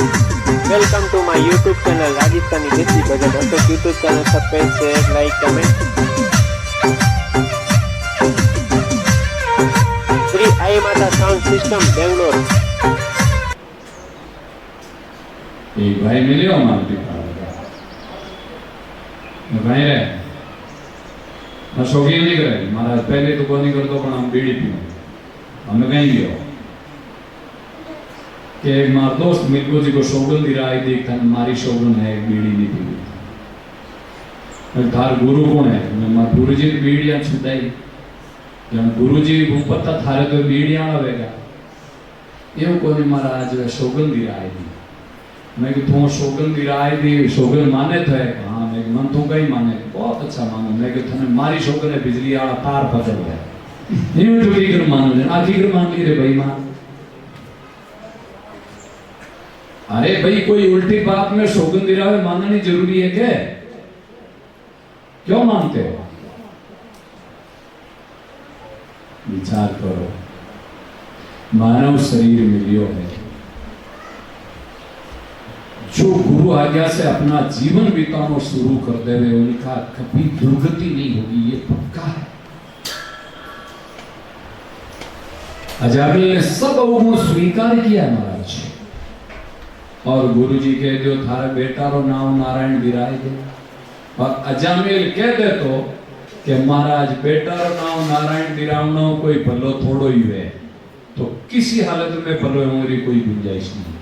Welcome to my YouTube channel Rajasthani desi bhajan. तो YouTube channel subscribe share like comment. Shri Aai Mata sound system Bangalore. एक भाई मिले हो मालती भाई रे मैं शौकीन नहीं करे महाराज पहले तो को नहीं करतो पण हम बीड़ी पीओ हमने कहीं भी हो कि मार दोस्त मिलको जी को शोगन दी राय देख था मारी शोगन है बीड़ी नहीं पी मैं थार गुरु कौन है मैं मार गुरुजी की बीड़ियां छुदाई जब गुरुजी ऊपर था थारे तो बीड़ियां आवेगा ये कोई महाराज वे शोगन दी राय दी मैं कि तुम शोगन दी राय दी शोगन माने थे हाँ मैं मन तू कहीं माने बहुत अच्छा मानो मैं कि तुमने मारी शोगन है बिजली वाला तार पकड़ गया नहीं तो की कर मानो ले आखिर कर मान ली रे भाई मान अरे भाई कोई उल्टी बात में शोगन दी राय माननी जरूरी है क्या क्यों मानते हो विचार करो मानव शरीर मिलियो है जो गुरु आज्ञा से अपना जीवन बिताना शुरू कर देवे उनका कभी दुर्गति नहीं होगी ये पक्का है। अजामिल ने सब अवगुण स्वीकार किया महाराज और गुरु जी कह दो थारे बेटा रो नाम नारायण विराय दे और अजामिल कह दे तो कि महाराज बेटा रो नाम नारायण विरावनो कोई भलो थोड़ो ही है तो किसी हालत में भलो होने कोई गुंजाइश नहीं।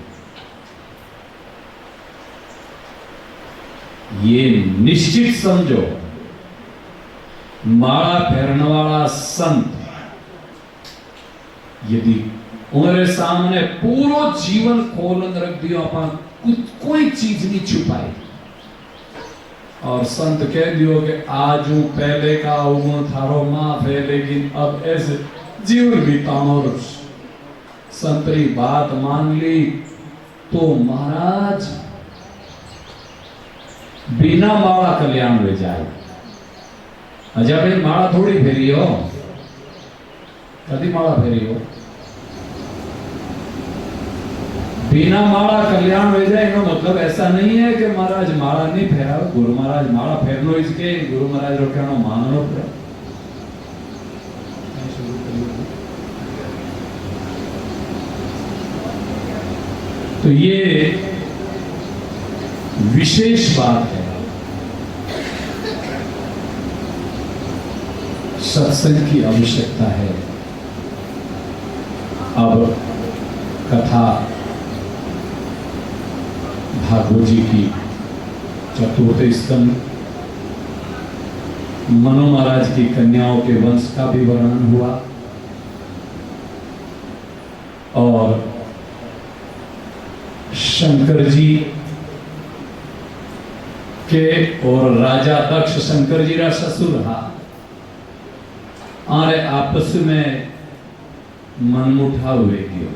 ये निश्चित समझो माला फेरने वाला संत यदि उनके सामने पूरा जीवन खोलन रख दियो अपन कोई चीज नहीं छुपाई और संत कह दियो कि आज पहले का अवगुण थारो माफ है लेकिन अब ऐसे जीवन बितानो संतरी बात मान ली तो महाराज बिना माला कल्याण में जाए। अजय भाई माला थोड़ी फेरी हो कभी माला फेरी हो बिना माला कल्याण में जाए का मतलब ऐसा नहीं है कि महाराज माला नहीं फेरा गुरु महाराज माला फेर लो इसके गुरु महाराज रो कहना मान लो तो ये विशेष बात है सत्संग की आवश्यकता है। अब कथा भागवत जी की चतुर्थ स्कंद मनु महाराज की कन्याओं के वंश का भी वर्णन हुआ और शंकर जी के और राजा दक्ष शंकर जी रा ससुर रहा आरे आपस में मनमुटाव हुए गयो।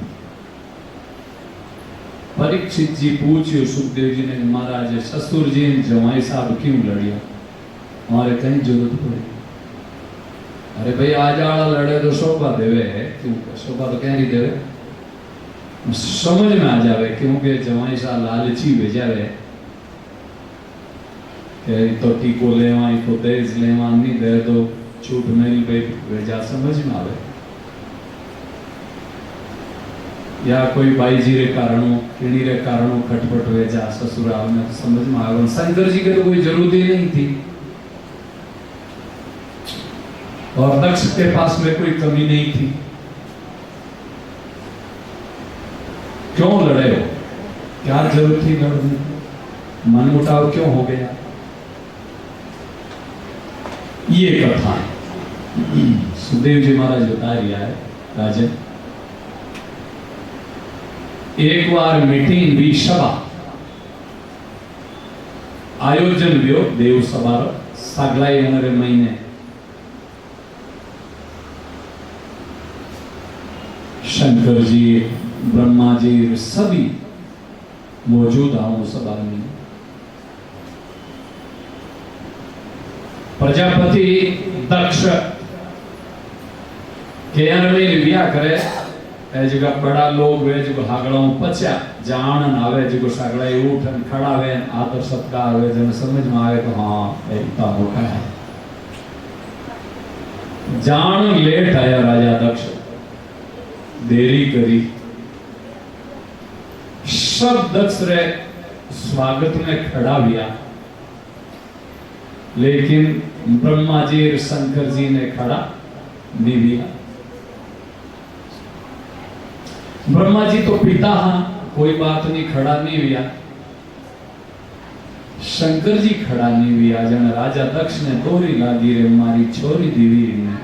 परीक्षित जी पूछियो सुखदेव जी ने महाराज ससुर जी जमाई साहब क्यों लड़िया हमारे कहीं जरूरत पड़ी अरे भाई आज आला लड़े तो शोभा देवे है क्यों शोभा तो कह नहीं देवे समझ में आ जावे क्योंकि जमाई साहब लालची भेजावे तो टीको लेवा तो दहेज लेवा नहीं दे तो छूट नहीं भेजा समझ में आवे या कोई बाई जी रे कारणों किणी रे कारणों खटपट भेजा ससुराल में तो समझ में आवे। शंकर जी के तो कोई जरूरत ही नहीं थी और दक्ष के पास में कोई कमी नहीं थी क्यों लड़े हो क्या जरूरत थी लड़ने मनमुटाव क्यों हो गया ये कथा सुखदेव जी महाराज बता रिया है राजन एक बार मीटिंग भी सभा आयोजन भी देव सभा सगलाई होने महीने शंकर जी ब्रह्मा जी सभी मौजूद आओ सभा में प्रजापति दक्ष के में ब्याह करे ए जगह बड़ा लोग वे जो हागड़ा पचा जान आवे जो सागड़ा उठन खड़ा वे आदर सत्कार वे जन समझ में आवे तो हाँ इतना मौका है। जान लेट आया राजा दक्ष, देरी करी, सब दक्ष रे स्वागत में खड़ा हुआ, लेकिन ब्रह्मा जी और शंकर जी ने खड़ा नहीं दिया। ब्रह्मा जी तो पिता हाँ, कोई बात नहीं, खड़ा नहीं हुआ। शंकर जी खड़ा नहीं हुआ। जन राजा दक्ष ने दोरी लागी रे मारी छोरी दीवी ने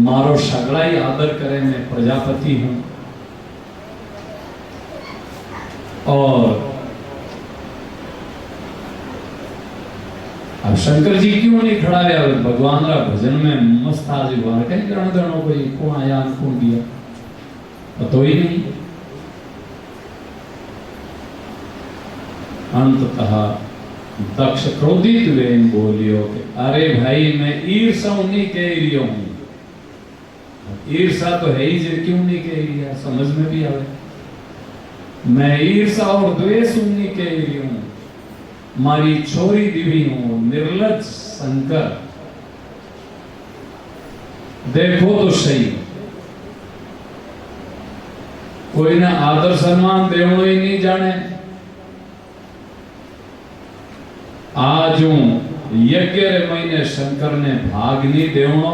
मारो सगड़ाई आदर करे, मैं प्रजापति हूं। और अब शंकर जी क्यों नहीं खड़ा हुआ? भगवान रा भजन में मस्त आज बार कहीं करण देनो कोई कौन आया कौन दिया पतो ही नहीं। अंततः दक्ष क्रोधित वे बोलियो कि अरे भाई मैं ईर्षा नहीं कह रही हूं। ईर्षा तो है ही, जो क्यों नहीं कह रही है समझ में भी आवे। मैं ईर्षा और द्वेष नहीं कह रही हूं, मारी छोरी दिवी हूं। निर्लज शंकर, देखो तो सही, कोई ने आदर सम्मान देवो ही नहीं जाने। आज यज्ञ रे महीने शंकर ने भाग नहीं देवो,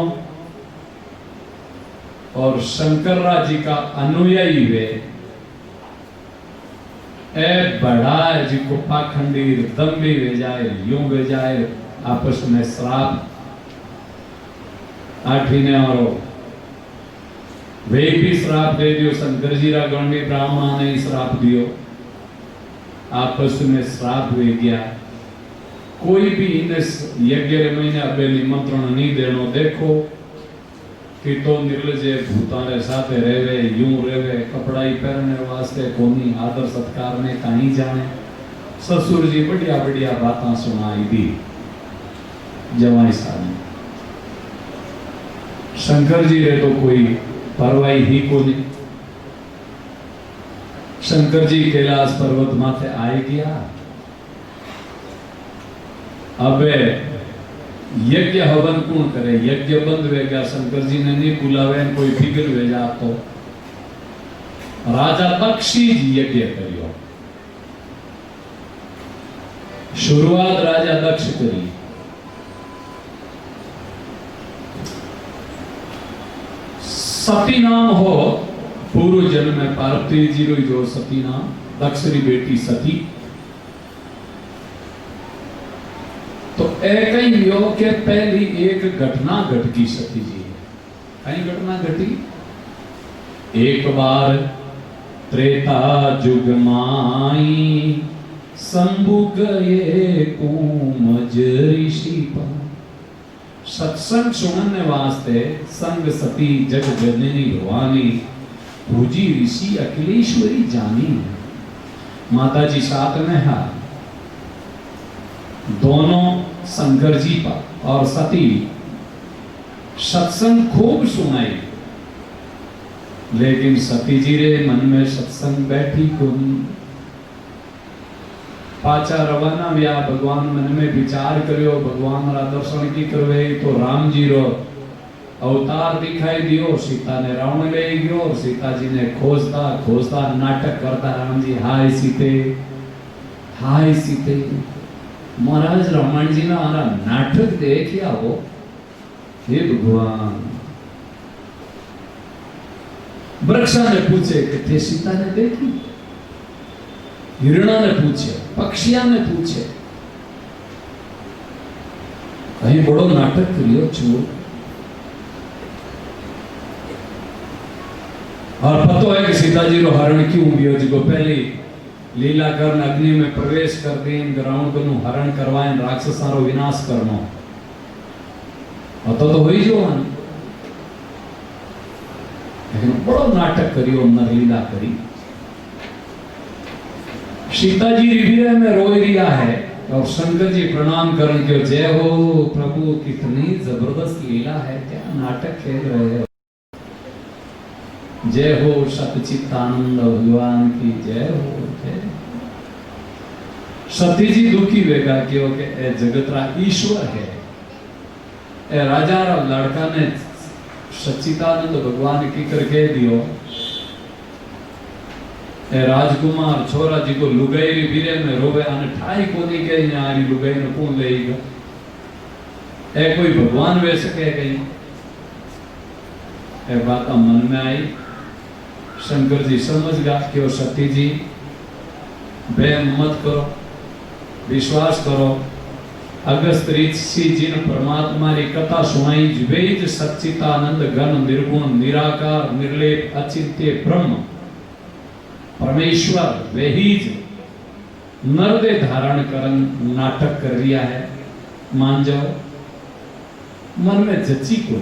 और शंकर जी का अनुयायी वे ए बड़ा जिको पाखंडी दम्भी वे जाए, यूं वे जाए, आपस में श्राप आठी ने और वे भी श्राप दे दियो। शंकर जी रा गण में ब्राह्मण ने श्राप दियो, आपस में श्राप वे गया। कोई भी इन यज्ञ महीने अबे निमंत्रण नहीं देनो। देखो कि तो निर्लजे भूतारे साथे रेवे, यूं रेवे, कपड़ा ही पहनने वास्ते कोनी, आदर सत्कार ने कहीं जाने। ससुर जी बढ़िया बढ़िया बातें सुनाई दी जवाई साहब। शंकर जी रे तो कोई परवाह ही कोनी। शंकर जी कैलाश पर्वत माथे आए गया। अबे यज्ञ हवन कौन करे? यज्ञ बंद वे गया, शंकर जी ने नहीं बुलावे, कोई फिगर वे जा तो राजा दक्षी जी यज्ञ करियो। शुरुआत राजा दक्ष करी। सती नाम हो पूर्व जन्म में पार्वती जी रो जो सती नाम, दक्ष री बेटी सती। तो एक ही योग के पहली एक घटना घटकी सती जी। कई घटना घटी? एक बार त्रेता जुग माई शंभु गए कुमज ऋषि पर। सत्संग सुनने वास्ते संग सती जग जननी भवानी पूजी ऋषि अखिलेश्वरी जानी। माता जी साथ में है, दोनों शंकर जी पर और सती सत्संग खूब सुनाई, लेकिन सती जी रे मन में सत्संग बैठी कोनी। पाचा रवाना व्या भगवान मन में विचार करियो, भगवान रा दर्शन की करवे तो राम जी रो अवतार दिखाई दियो। सीता ने रावण ले गयो और सीता जी ने खोजता खोजता नाटक करता राम जी हाय सीते हाय सीते। महाराज रामायण जी ना आरा नाटक देखिया हो, हे भगवान। वृक्षा ने पूछे कि थे सीता ने देखी? हिरणा ने पूछे, पक्षिया ने पूछे, कहीं बड़ो नाटक करियो चोर। और पतो है कि सीता जी रो हरण क्यों हुई? जिको पहली लीला कर अग्नि में प्रवेश कर देन, रावण को हरण करवाएं, राक्षसा रो विनाश करनो। तो हो ही जो लेकिन बड़ो नाटक करियो, नरलीला करी। सीता जी रिविया में रोई रिया है और शंकर जी प्रणाम करन के जय हो प्रभु, कितनी जबरदस्त लीला है, क्या नाटक खेल रहे हो। जय हो सच्चिदानंद भगवान की जय हो जय। सती जी दुखी वेगा क्यों के ए जगत रा ईश्वर है। ए राजा रा लड़का ने सच्चिदानंद भगवान की कर कह दियो। ए राजकुमार छोरा जी को लुगाई बीरे में रोवे आने ठाई को नहीं कही यारी लुगाई ने कौन लेगा। ए कोई भगवान वे सके कहीं। ए बात मन में आई। शंकर जी समझ गया कि वो सती जी बेम मत करो, विश्वास करो। अगस्त ऋषि जी ने परमात्मा री कथा सुनाई। वेद सच्चिदानंद घन निर्गुण निराकार निर्लेप अचिंत्य ब्रह्म परमेश्वर वहीज नरदे धारण करन नाटक कर रिया है। मान जाओ। मन में जची को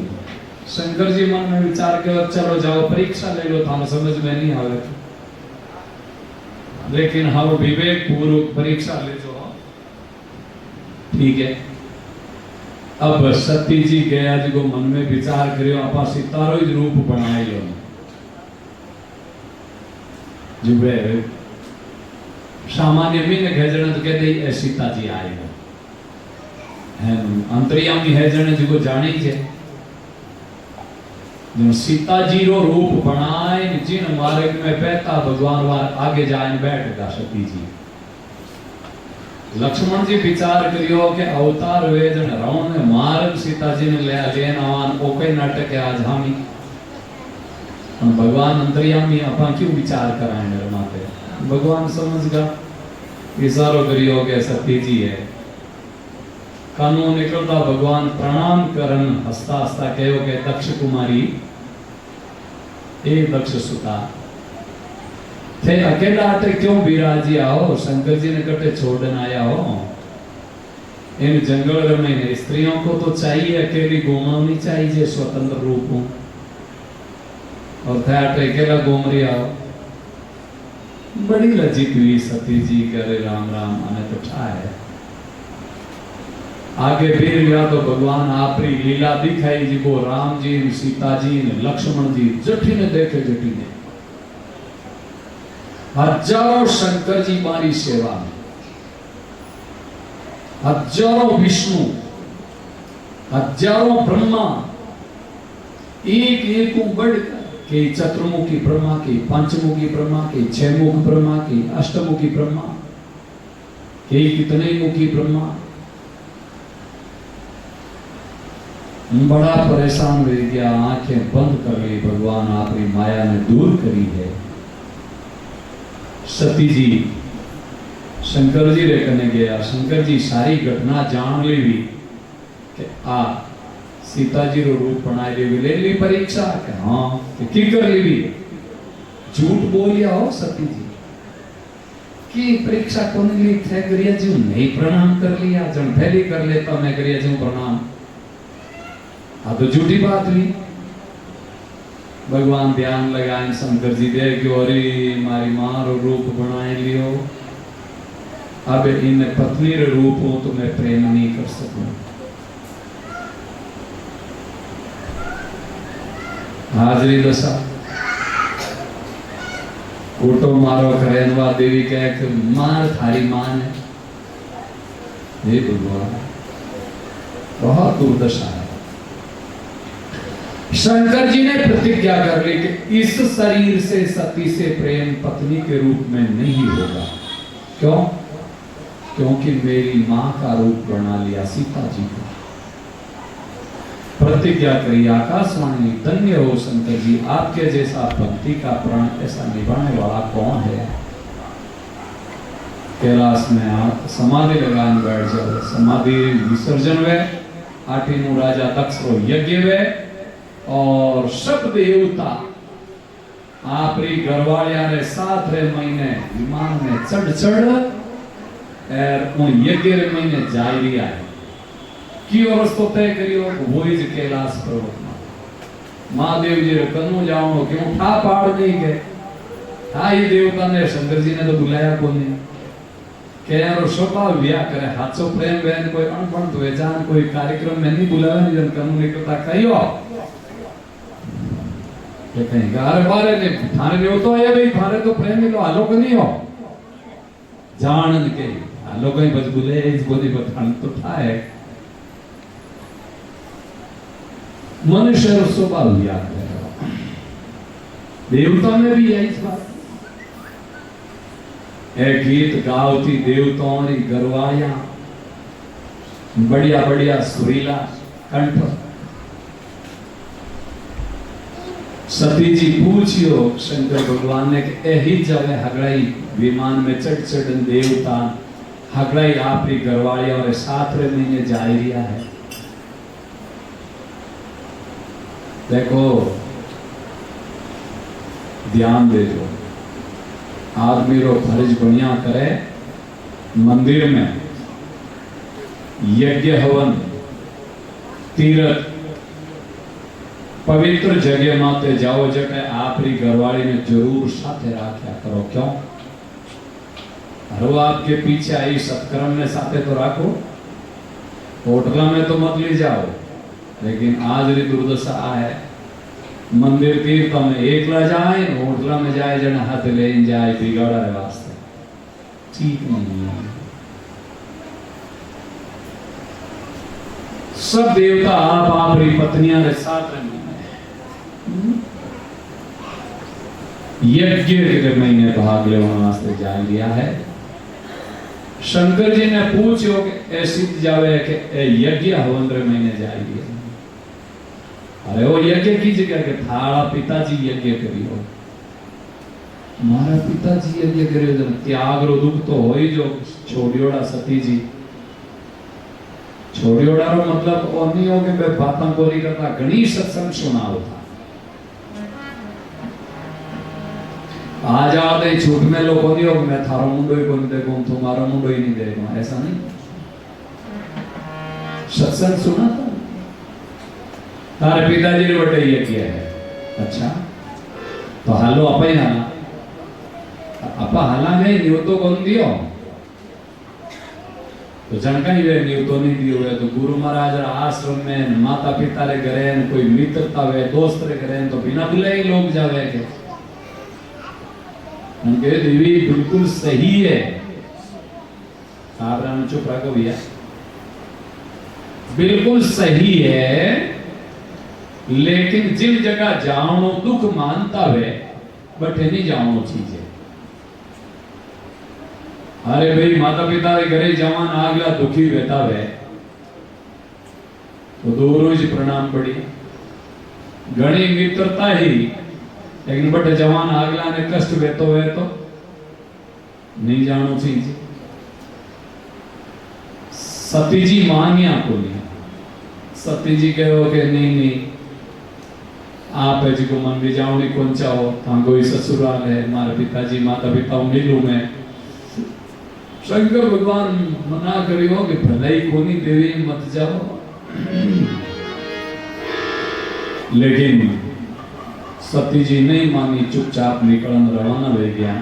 शंकर जी मन में विचार के चलो जाओ परीक्षा ले लो, थाने समझ में नहीं आवे लेकिन हम विवेक पूर्वक परीक्षा ले जो ठीक है। अब सती जी गया जी को मन में विचार करियो आपा सितारो ही रूप बनाए लो जुबे सामान्य भी ने घेजण तो कहते ही सीता जी आएगा है अंतर्यामी है जने जी को जाने ही है। जो सीता जी रो रूप बनाए जिन मार्ग में बहता भगवान वार आगे जाए बैठेगा सती जी। लक्ष्मण जी विचार करियो के अवतार हुए जन रावण ने मार्ग सीता जी ने ले लेन आवान ओके नाटक है आज हामी भगवान अंतर्यामी अपा क्यों विचार कराए मेरे माते। भगवान समझ गया इशारो करियो के सती जी है। कानून निकलता भगवान प्रणाम करन हस्ता हस्ता कहो के दक्ष कुमारी ए दक्ष सुता थे अकेला आटे क्यों बिराजी आओ। शंकर जी ने कटे छोड़न आया हो। इन जंगल में स्त्रियों को तो चाहिए अकेली घूमनी चाहिए स्वतंत्र रूप हो और थे आटे अकेला घूम रही आओ। बड़ी लज्जित हुई सती जी करे राम राम आने तो ठाए आगे फिर गया तो भगवान आपरी लीला दिखाई जी को राम जी सीता जी ने लक्ष्मण जी जठी ने देखे जठी ने हजारों शंकर जी मारी सेवा में हजारों विष्णु हजारों ब्रह्मा एक एक को बढ़कर के चतुर्मुखी ब्रह्मा की पंचमुखी ब्रह्मा की छमुख ब्रह्मा की अष्टमुखी ब्रह्मा के कितने मुखी ब्रह्मा बड़ा परेशान हो गया। आंखें बंद कर ली। भगवान आपकी माया ने दूर करी है। सती जी शंकर जी रे कने गया। शंकर जी सारी घटना जान ली भी कि आ सीता जी रो रूप बनाए ले ली परीक्षा के हाँ की कर ली भी झूठ बोलिया हो सती जी की परीक्षा को ली थे करिया जी नहीं प्रणाम कर लिया जन पहली कर लेता मैं करिया जी प्रणाम अब तो झूठी बात हुई। भगवान ध्यान लगाए शंकर जी दे कि अरे मारी मां रो रूप बनाए लियो अब इन पत्नी रो रूप हो तो मैं प्रेम नहीं कर सकूं। हाजरी दशा कोटो मारो करेनवा देवी कह मार थारी मां है। हे भगवान बहुत दुर्दशा है। शंकर जी ने प्रतिज्ञा कर ली कि इस शरीर से सती से प्रेम पत्नी के रूप में नहीं होगा। क्यों? क्योंकि मेरी मां का रूप बना लिया सीता जी को। प्रतिज्ञा करी आकाशवाणी धन्य हो शंकर जी आपके जैसा भक्ति का प्राण ऐसा निभाने वाला कौन है। कैलाश में आप समाधि लगाने बैठ जाओ। समाधि विसर्जन वे आठीनु राजा दक्ष रो यज्ञ वे और सब देवता आपरी घरवालिया रे 7 महीने विमान में चढ़ और उन यज्ञ रे महीने जाई रिया है की रस्तो तय करियो वो ही कैलाश पर्वत में महादेव जी रे कनु जाओ क्यों ठा पाड़ नहीं के हाई देवता ने शंकर जी ने तो बुलाया को नहीं केरो स्वभाव व्या करे हाथो प्रेम बहन कोई अनपण तो जान कोई कार्यक्रम में नहीं बुलावे नहीं जन कनु निकलता कहियो कहते हैं कि अरे बारे ने थारे ने तो आया भाई थारे तो प्रेमी लो आलो को नहीं हो जान के आलो कहीं बस बोले इस बोली बतान तो था है मनुष्य रो स्वभाव याद है देवता में भी यही बात है गीत गावती देवताओं री गरवाया बढ़िया बढ़िया सुरीला कंठ सती जी पूछियो शंकर भगवान ने कि यही जगह हगड़ाई विमान में चढ़ चढ़ देवता हगड़ाई आप ही गरवाड़िया और 7 महीने जा रिया है। देखो ध्यान दे जो आदमी रो फर्ज बढ़िया करे मंदिर में यज्ञ हवन तीर्थ पवित्र जगह माते जाओ जटे आपरी घरवाली ने जरूर साथे राख्या करो। क्यों? हर आपके पीछे आई सत्कर्म में साथे तो राखो, होटल में तो मत ले जाओ। लेकिन आज री दुर्दशा है मंदिर तीर्थ में एकला जाए होटल में जाए जन हाथ ले जाए बिगाड़ा रे वास्ते ठीक नहीं है। सब देवता आप आपरी पत्नियां रे साथ रहने यज्ञ के महीने भाग ले वास्ते जा लिया है। शंकर जी ने पूछो कि ऐसी जावे कि यज्ञ हवन रे महीने जाएगी। अरे वो यज्ञ की जगह के थारा पिताजी यज्ञ करियो मारा पिताजी यज्ञ करियो जन त्याग रो दुख तो होई जो छोड़ियोड़ा सती जी छोड़ियोड़ा रो मतलब और नहीं हो के बे बातां कोरी करता घणी सत्संग सुनाओ था आज आते छूट में लोग नहीं हो मैं थारो मुंडो ही कोनी देखूं तुम्हारा मुंडो ही नहीं देखूं ऐसा नहीं सत्संग सुना था तारे पिताजी ने बटे ये किया है। अच्छा तो हालो अपा ही हाला अपा हाला नहीं न्यू तो कौन दियो तो जनका ही वे न्यू तो नहीं दियो है। तो गुरु महाराज आश्रम में माता पिता रे घरे कोई मित्रता वे दोस्त रे घरे तो बिना बुलाए ही लोग जावे के उनके देवी बिल्कुल सही है। आप राम चुप रखो भैया बिल्कुल सही है। लेकिन जिन जगह जाओ दुख मानता वे बटे नहीं जाओ चीज है। अरे भाई माता पिता के घरे जवान आगला दुखी रहता वे तो दो रोज प्रणाम पड़ी घनी मित्रता ही लेकिन बटे जवान आगला ने कष्ट वेतो वे तो नहीं जानो चीज। सती जी मानिया को नहीं सती जी कहो कि नहीं आप जी को मन भी जाओ नहीं कौन चाहो तांगो ही ससुराल है मारे पिताजी माता पिता मिलू मैं शंकर भगवान मना करियो कि भलाई कोनी देवी मत जाओ। लेकिन सती जी नहीं मानी चुपचाप निकलन रवाना हो गया।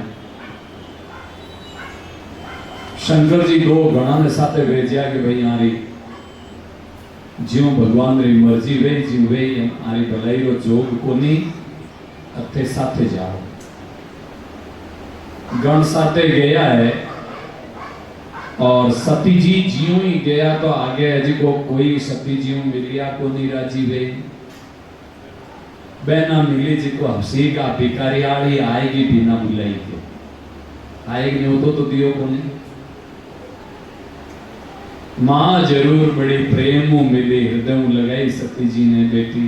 शंकर जी दो गणा ने साथे भेजा कि भाई यारी ज्यों भगवान री मर्जी वे जीव वे आरी भलाई रो जोग कोनी अथे साथे जाओ। गण साथे गया है और सती जी ज्यों ही गया तो आगे अजी को कोई सती ज्यों मिलिया को नहीं राजी वे बहना मिली जी को हंसी का भिखारी आड़ी आएगी बिना बुलाई के आएगी नहीं तो दियो को नहीं। माँ जरूर बड़ी प्रेम मिली हृदय लगाई सती जी ने बेटी।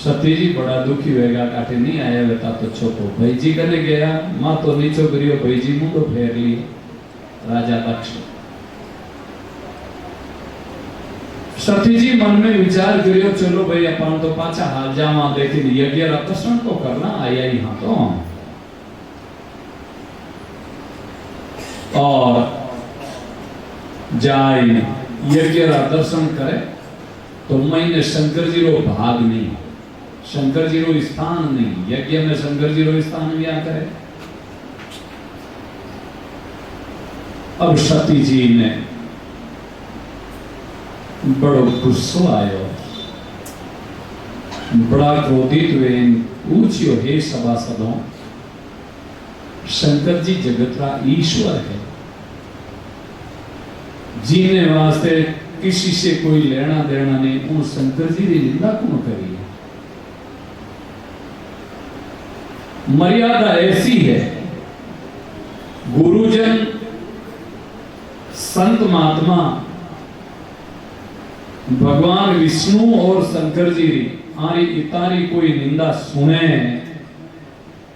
सती जी बड़ा दुखी होएगा काटे नहीं आया बेटा तो छोटो भाई जी कने गया माँ तो नीचो करियो भाई जी मुंडो फेर ली राजा दक्ष। सती जी मन में विचार करियो चलो भाई अपन तो पाछा हाल जावा लेकिन यज्ञ रतसन तो करना आया यहाँ तो और जाए यज्ञ दर्शन करे तो मैंने शंकर जी रो भाग नहीं शंकर जी रो स्थान नहीं यज्ञ में शंकर जी रो स्थान भी आ करे। अब सती जी ने बड़ो गुस्सो आयो बड़ा क्रोधित हुए पूछियो हे सभासदों, शंकर जी जगतरा ईश्वर है, जीने वास्ते किसी से कोई लेना देना नहीं, उन शंकर जी की निंदा क्यों करी है? मर्यादा ऐसी है, गुरुजन संत महात्मा भगवान विष्णु और शंकर जी आरी इतारी कोई निंदा सुने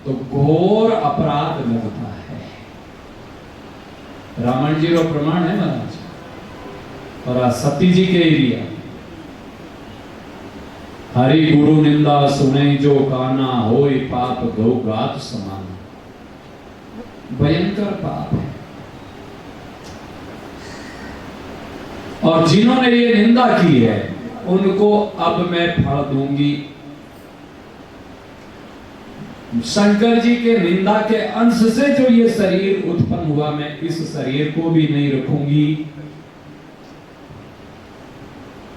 तो घोर अपराध लगता है। रामायण जी का प्रमाण है महाराज, और आज सती जी के एरिया हरि गुरु निंदा सुने जो काना होय पाप गौ गात समान, भयंकर पाप है। और जिन्होंने ये निंदा की है उनको अब मैं फल दूंगी। शंकर जी के निंदा के अंश से जो ये शरीर उत्पन्न हुआ, मैं इस शरीर को भी नहीं रखूंगी।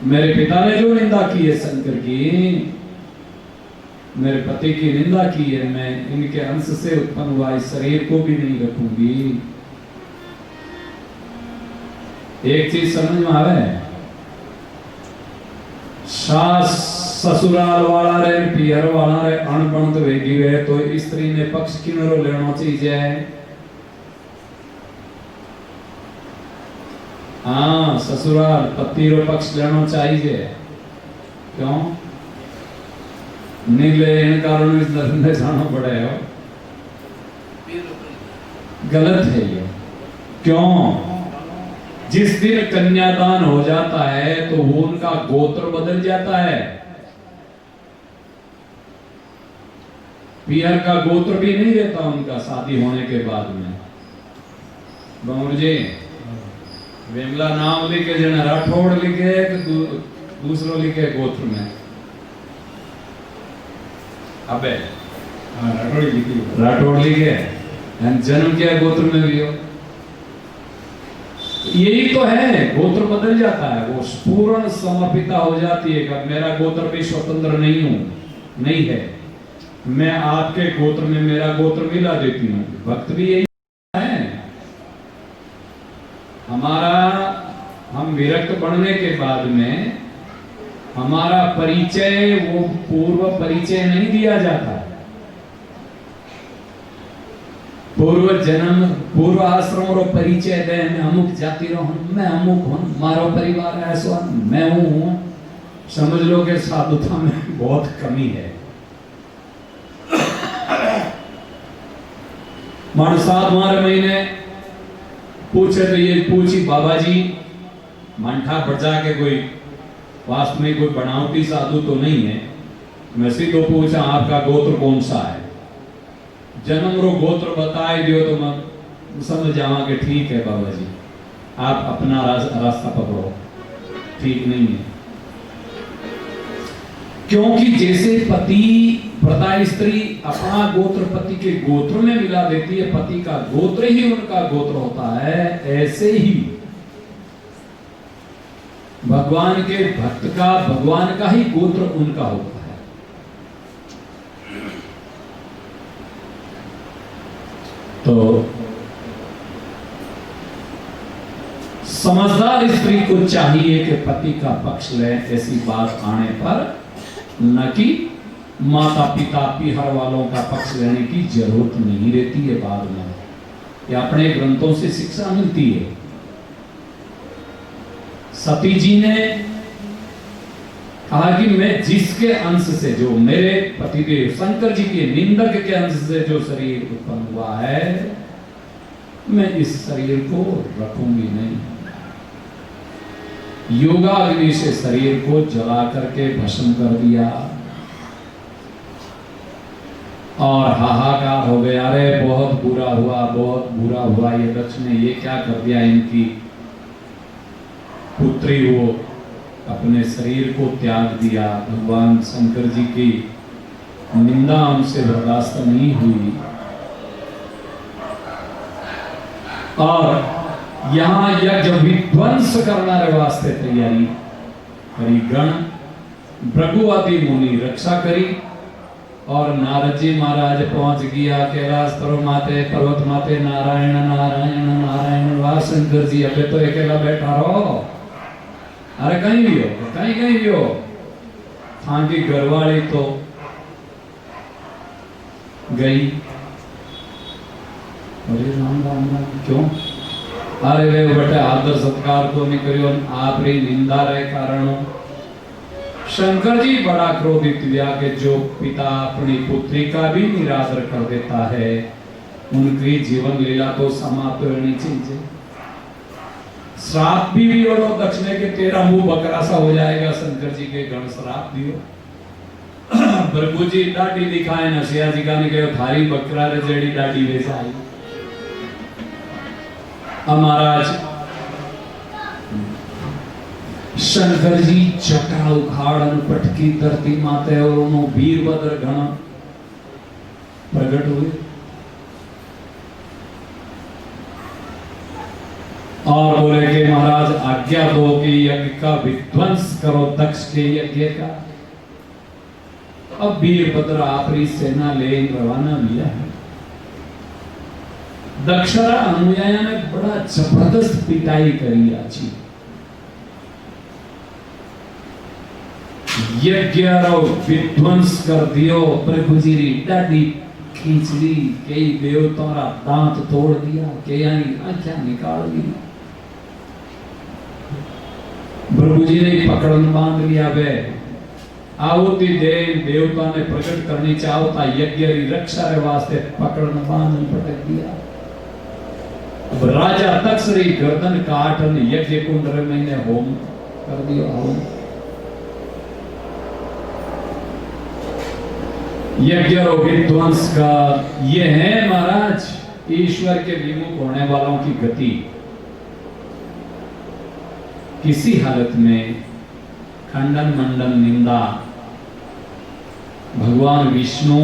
मेरे पिता ने जो निंदा की है शंकर की, मेरे पति की निंदा की है, मैं इनके अंश से उत्पन्न हुआ इस शरीर को भी नहीं रखूंगी। एक चीज समझ में आवे, सास ससुराल वाला रे पियर वाला रे अणबणत वेगी वे तो स्त्री ने पक्ष किनरो लेना चाहिए। हाँ, ससुराल पति रो पक्ष लेना चाहिए। क्यों नहीं ले? इन कारण इस धर्म में जाना पड़े हो, गलत है ये। क्यों? जिस दिन कन्यादान हो जाता है तो वो उनका गोत्र बदल जाता है। पियर का गोत्र भी नहीं रहता उनका शादी होने के बाद में। बंगुर जी वेमला नाम लिखे, जना राठौड़ लिखे तो दूसरों लिखे गोत्र में। अबे राठौड़ लिखे, जन्म क्या गोत्र में भी हो। यही तो है, गोत्र बदल जाता है, वो पूर्ण समर्पिता हो जाती है कि मेरा गोत्र भी स्वतंत्र नहीं हूं, नहीं है, मैं आपके गोत्र में मेरा गोत्र मिला देती हूं। भक्त भी यही है। हमारा हम विरक्त बनने के बाद में हमारा परिचय वो पूर्व परिचय नहीं दिया जाता। पूर्व जन्म पूर्व आश्रम रो परिचय दे, मैं अमुक जाति रो हूं, मैं अमुक हूं, मारो परिवार ऐसा, मैं हूं। समझ लो कि साधुता में बहुत कमी है। मान 7 महीने पूछे तो ये पूछी बाबा जी मानठा बढ़ जाके कोई वास्तव में कोई बनावटी साधु तो नहीं है। मैं सीधो पूछा आपका गोत्र कौन सा है, जन्म रो गोत्र बताए दियो तो मैं समझ जावा कि ठीक है बाबा जी, आप अपना रास्ता पकड़ो, ठीक नहीं है। क्योंकि जैसे पति व्रता स्त्री अपना गोत्र पति के गोत्र में मिला देती है, पति का गोत्र ही उनका गोत्र होता है, ऐसे ही भगवान के भक्त का भगवान का ही गोत्र उनका होता है। तो समझदार स्त्री को चाहिए कि पति का पक्ष ले, ऐसी बात आने पर न कि माता पिता पिहर वालों का पक्ष लेने की जरूरत नहीं रहती है। बाद में ये अपने ग्रंथों से शिक्षा मिलती है। सती जी ने कहा कि मैं जिसके अंश से, जो मेरे पतिदेव शंकर जी के निंदक के अंश से जो शरीर उत्पन्न हुआ है, मैं इस शरीर को रखूंगी नहीं। योगाग्नि से शरीर को जला करके भस्म कर दिया और हाहाकार हो गया, अरे बहुत बुरा हुआ, बहुत बुरा हुआ, ये दक्ष ने ये क्या कर दिया। इनकी पुत्री वो अपने शरीर को त्याग दिया। भगवान शंकर जी की निंदा हमसे बर्दाश्त नहीं हुई और यहाँ यज्ञ विध्वंस करने वास्ते तैयारी करी। गण भृगुआदि मुनि रक्षा करी और नारद जी महाराज पहुंच गया कैलाश पर्वत माते नारायण नारायण नारायण। वाह शंकर जी अबे तो अकेला बैठा रहो, अरे कहीं भी हो कहीं भी हो। हाँ की घरवाली तो गई, अरे राम राम राम क्यों, अरे वे बेटे आदर सत्कार तो नहीं करियो, आप री निंदा रहे कारण। शंकर जी बड़ा क्रोधित हुआ कि जो पिता अपनी पुत्री का भी निरादर कर देता है उनकी जीवन लीला तो समाप्त होनी चाहिए। श्राप भी और दक्षिणे के तेरा मुंह बकरा सा हो जाएगा। शंकर जी के गण श्राप दियो। भृगु जी डाडी दिखाए नसिया जी का ने थारी बकरा रे जेड़ी डाडी वेचाई। महाराज शंकर जी चटा उखाड़न पटकी धरती माते और उन्हों वीरभद्र गण प्रकट हुए और बोले कि महाराज आज्ञा दो कि यज्ञ का विध्वंस करो दक्ष के यज्ञ का। अब वीरभद्र आपरी सेना ले रवाना लिया है। दक्षरा अनुयाया ने बड़ा जबरदस्त पिटाई करी अच्छी। यज्ञ विध्वंस कर दियो। प्रभु जी री डाडी खींचली, कई देवताओं रा दांत तोड़ दिया, कई आंखें निकाल दी। प्रभु जी ने पकड़न बांध लिया। वे आवती देव देवता ने प्रकट करनी चाहता यज्ञ री रक्षा रे वास्ते पकड़न बांधन पटक दिया। अब राजा तक्ष री गर्दन काटन यज्ञ कुंड में होम कर दियो। होम यज्ञ और विध्वंस का ये है महाराज ईश्वर के विमुख होने वालों की गति। किसी हालत में खंडन मंडन निंदा भगवान विष्णु,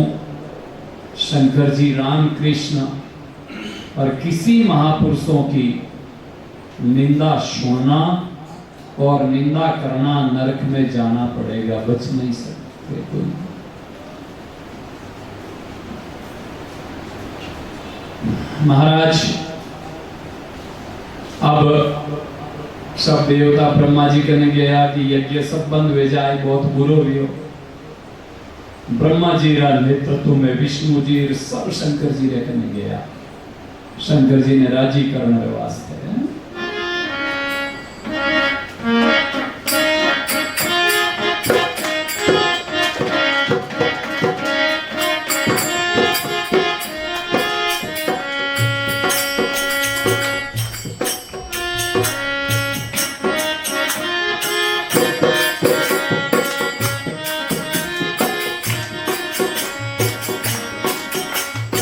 शंकर जी, राम कृष्ण और किसी महापुरुषों की निंदा सुनना और निंदा करना नरक में जाना पड़ेगा, बच नहीं सकते कोई। महाराज अब सब देवता ब्रह्मा जी कहने गया कि यज्ञ सब बंद हो जाए, बहुत बुरो भी हो। ब्रह्मा जी रा नेतृत्व में विष्णु जी सब शंकर जी रे कहने गया। शंकर जी ने राजी करने वास्ते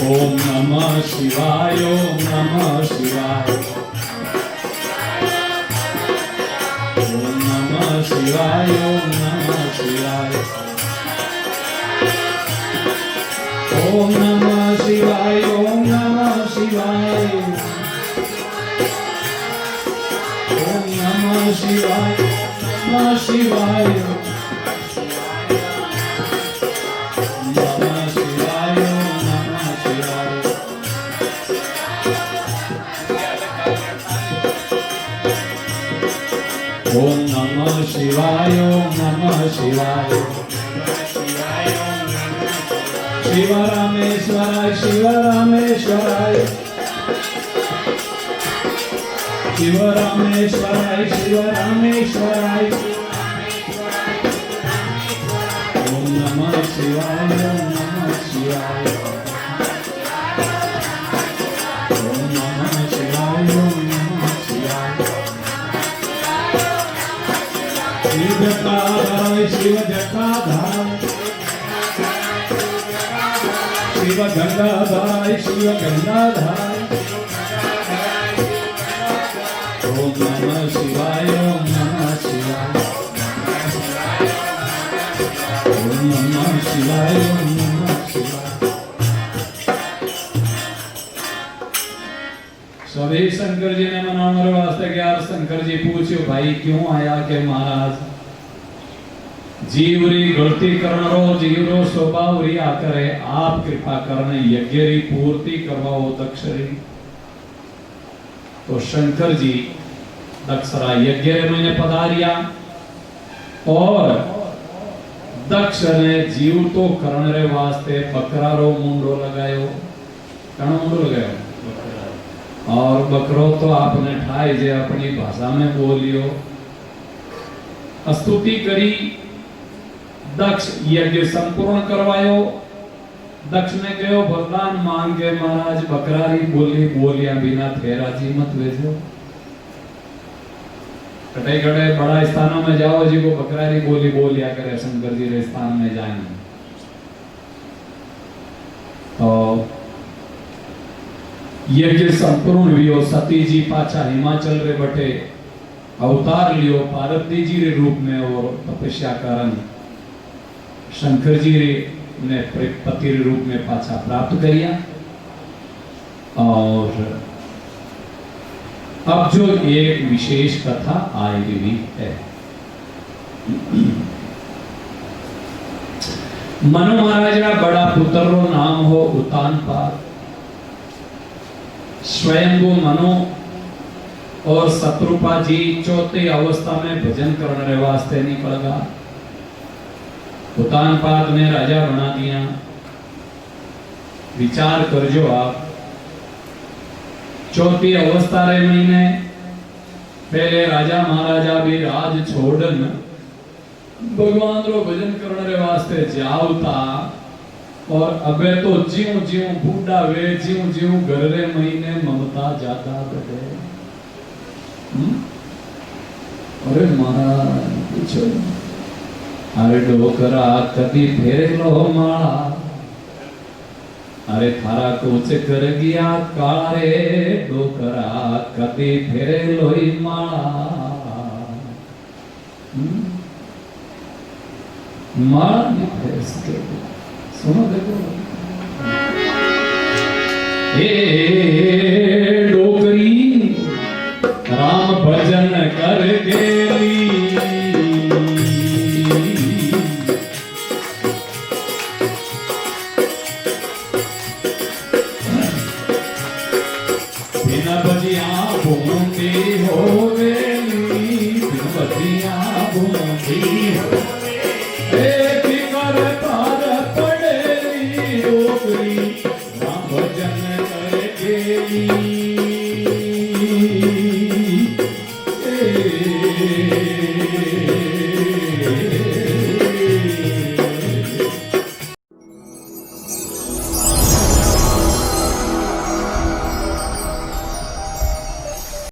ओम नमः शिवाय, ओम नमः शिवाय, ओम नमः शिवाय, ओम नमः शिवाय, ओम नमः शिवाय, ओम नमः शिवाय, ओम नमः शिवाय, नमः शिवाय, ओम नमः शिवाय, ओम नमः शिवाय, शिव रामेश्वराय, शिव रामेश्वराय, शिव रामेश्वराय, शिव रामेश्वराय, ओम नमः शिवाय, ओम नमः शिवाय, ओम नमः शिवाय, ओम नमः शिवाय, शिव जटाधार, शिव जटाधार, शिव गंगाधार, शिव गंगाधार, ओम नमः शिवाय, ओम नमः शिवाय, ओम नमः शिवाय, ओम नमः शिवाय। सभी शंकर जी ने मनाने वास्ते क्या शंकर जी पूछो भाई क्यों आया के महाराज जीव री गलती करनारो जीव रो स्वभाव री आकरे आप कृपा करने यज्ञ री पूर्ति करवाओ दक्ष री। तो शंकर जी दक्षरा यज्ञ रे मैंने पधारिया और दक्ष ने जीव तो करण रे वास्ते बकरा रो मुंडो लगायो। कण मुंडो लगायो और बकरो तो आपने ठाई जे अपनी भाषा में बोलियो। स्तुति करी, दक्ष यज्ञ संपूर्ण करवायो। दक्ष ने कहो भगवान मांगे महाराज बकरा री बोली बोलिया बिना थे राजी मत भेजो। कटे कटे बड़ा स्थानों में जाओ जी को बकरा री बोली बोलिया करे शंकर जी रे स्थान में जाए तो यज्ञ संपूर्ण हुई। सती जी पाछा हिमाचल रे बटे अवतार लियो पार्वती जी रे रूप में और तपस्या करन शंकर जी रे ने पति रे रूप में पाछा प्राप्त करिया। और अब जो एक विशेष कथा आई हुई है, मनु महाराज का बड़ा पुत्र रो नाम हो उतानपाद। स्वयंभू मनु और शत्रुपा जी चौथी अवस्था में भजन करने वास्ते निकल गया। उतानपाद ने राजा बना दिया। विचार कर जो आप चौथी अवस्था रे महीने पहले राजा महाराजा भी राज छोड़न भगवान रो भजन करने वास्ते जावता और अबे तो जीव जीव बूढ़ा वे जीव जीव घर रे महीने ममता जाता बढ़े। अरे महाराज पूछो अरे डोकरा कभी फेर लो माला। अरे थारा कुछ कर गया कारे डोकरा कभी फेरे लोई माला। माला नहीं फेर सके। सुनो देखो ए डोकरी राम भजन कर गेली। भजन करके